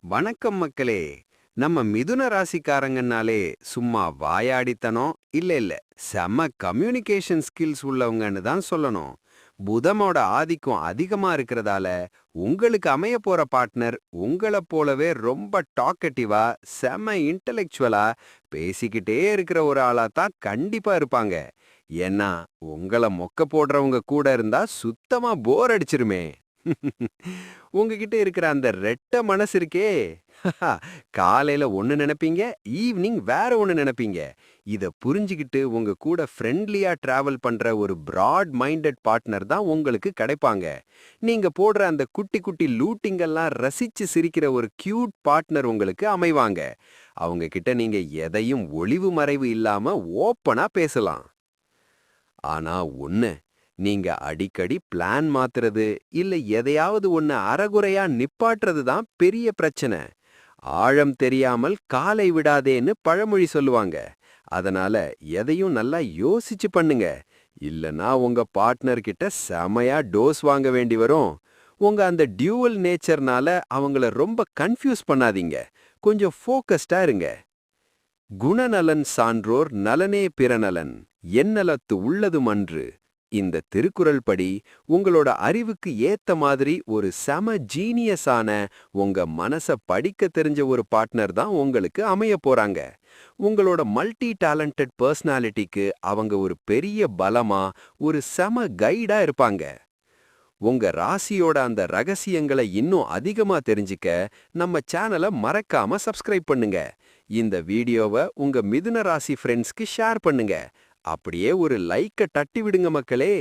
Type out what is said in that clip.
வணக்கம் மக்களே. நம்ம மிதுன ராசிக்காரங்கன்னாலே சும்மா வாயாடித்தனம் இல்ல செம கம்யூனிகேஷன் ஸ்கில்ஸ் உள்ளவங்கன்னு தான் சொல்லணும். புதமோட ஆதிக்கம் அதிகமா இருக்கிறதால உங்களுக்கு அமைய போற பார்ட்னர் உங்களைப் போலவே ரொம்ப டாக்கட்டிவா செம இன்டெலெக்சுவலா பேசிக்கிட்டே இருக்கிற ஒரு ஆளா தான் கண்டிப்பா இருப்பாங்க. ஏன்னா உங்கள மொக்க போடுறவங்க கூட இருந்தா சுத்தமா போர் அடிச்சிருமே. உங்ககிட்ட இருக்கிற அந்த ரெட்ட மனசு இருக்கே, காலையில ஒண்ணு நினைப்பீங்க, ஈவினிங் வேற ஒண்ணு நினைப்பீங்க. இத புரிஞ்சுகிட்டு உங்க கூட ஃப்ரெண்ட்லியா டிராவல் பண்ற ஒரு பிராட் மைண்டட் பார்ட்னர் தான் உங்களுக்கு கிடைப்பாங்க. நீங்க போடுற அந்த குட்டி குட்டி லூட்டிங் எல்லாம் ரசிச்சு சிரிக்கிற ஒரு கியூட் பார்ட்னர் உங்களுக்கு அமைவாங்க. அவங்க கிட்ட நீங்க எதையும் ஒளிவு மறைவு இல்லாம ஓப்பனா பேசலாம். ஆனா ஒண்ணு, நீங்க அடிக்கடி பிளான் மாத்துறது இல்ல எதையாவது ஒண்ணு அறகுறையா நிப்பாட்டுறது தான் பெரிய பிரச்சனை. ஆழம் தெரியாமல் காலை விடாதேன்னு பழமொழி சொல்லுவாங்க. அதனால எதையும் நல்லா யோசிச்சு பண்ணுங்க. இல்லனா உங்க பார்ட்னர் கிட்ட செமையா டோஸ் வாங்க வேண்டி வரும். உங்க அந்த டியூவல் நேச்சர்னால அவங்கள ரொம்ப கன்ஃபியூஸ் பண்ணாதீங்க. கொஞ்சம் ஃபோக்கஸ்டா இருங்க. குணநலன் சான்றோர் நலனே பிறநலன், எந்நலத்து உள்ளதுமன்று. இந்த திருக்குறள் படி உங்களோட அறிவுக்கு ஏத்த மாதிரி ஒரு செம ஜீனியஸான உங்க மனச படிக்க தெரிஞ்ச ஒரு பார்ட்னர் தான் உங்களுக்கு அமைய போறாங்க. உங்களோட மல்டி டேலண்டட் பர்சனாலிட்டிக்கு அவங்க ஒரு பெரிய பலமா ஒரு செம கைடா இருப்பாங்க. உங்க ராசியோட அந்த ரகசியங்களை இன்னும் அதிகமா தெரிஞ்சுக்க நம்ம சேனலை மறக்காம சப்ஸ்கிரைப் பண்ணுங்க. இந்த வீடியோவை உங்க மிதுன ராசி ஃப்ரெண்ட்ஸ்க்கு ஷேர் பண்ணுங்க. அப்படியே ஒரு லைக்க தட்டி விடுங்க மக்களே.